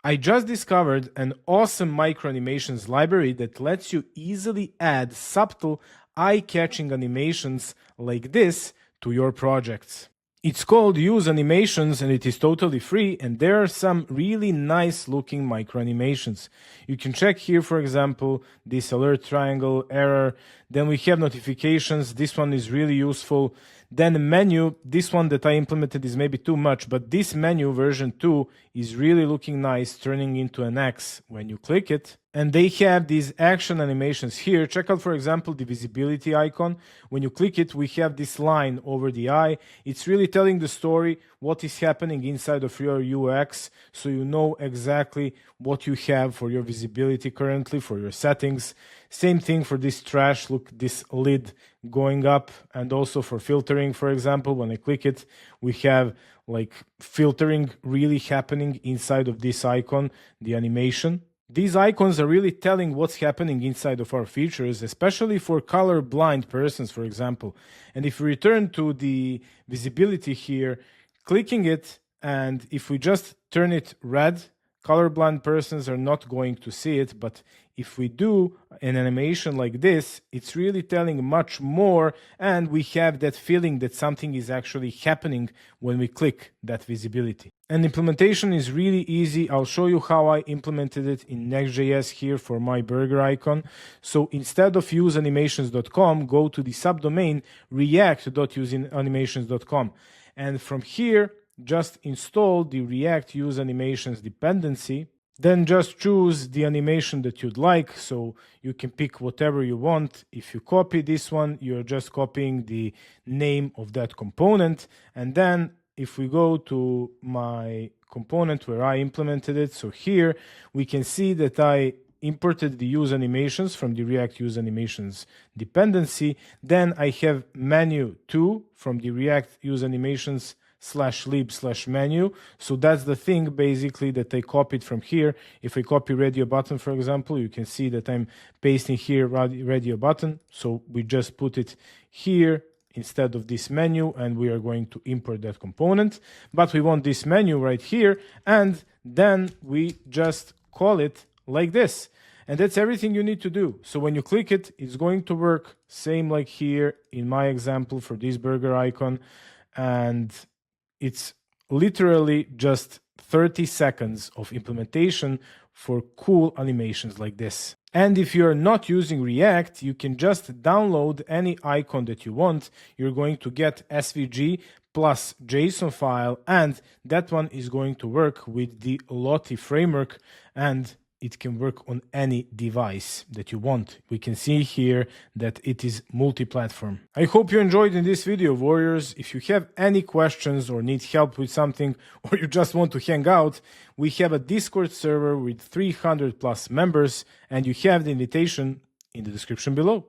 I just discovered an awesome microanimations library that lets you easily add subtle, eye-catching animations like this to your projects. It's called useAnimations and it is totally free, and there are some really nice looking microanimations. You can check here, for example, this alert triangle error. Then we have notifications. This one is really useful. Then the menu, this one that I implemented is maybe too much, but this menu version 2 is really looking nice, turning into an X when you click it. And they have these action animations here. Check out, for example, the visibility icon. When you click it, we have this line over the eye. It's really telling the story, what is happening inside of your UX, so you know exactly what you have for your visibility currently, for your settings. Same thing for this trash, look, this lid going up, and also for filtering, for example, when I click it, we have like filtering really happening inside of this icon, the animation. These icons are really telling what's happening inside of our features, especially for color-blind persons, for example. And if we return to the visibility here, clicking it, and if we just turn it red, colorblind persons are not going to see it, but if we do an animation like this, it's really telling much more, and we have that feeling that something is actually happening when we click that visibility. And implementation is really easy. I'll show you how I implemented it in Next.js here for my burger icon. So instead of useanimations.com, go to the subdomain react.useanimations.com. And from here, just install the React useAnimations dependency. Then just choose the animation that you'd like. So you can pick whatever you want. If you copy this one, you're just copying the name of that component. And then if we go to my component where I implemented it, so here we can see that I imported the useAnimations from the React useAnimations dependency. Then I have menu 2 from the React useAnimations /lib/menu. So that's the thing basically that I copied from here. If I copy radio button, for example, you can see that I'm pasting here radio button. So we just put it here instead of this menu, and we are going to import that component. But we want this menu right here, and then we just call it like this. And that's everything you need to do. So when you click it, it's going to work same like here in my example for this burger icon. And it's literally just 30 seconds of implementation for cool animations like this. And if you're not using React, you can just download any icon that you want. You're going to get SVG plus JSON file, and that one is going to work with the Lottie framework, and it can work on any device that you want. We can see here that it is multi-platform. I hope you enjoyed in this video, warriors. If you have any questions or need help with something, or you just want to hang out, we have a Discord server with 300 plus members, and you have the invitation in the description below.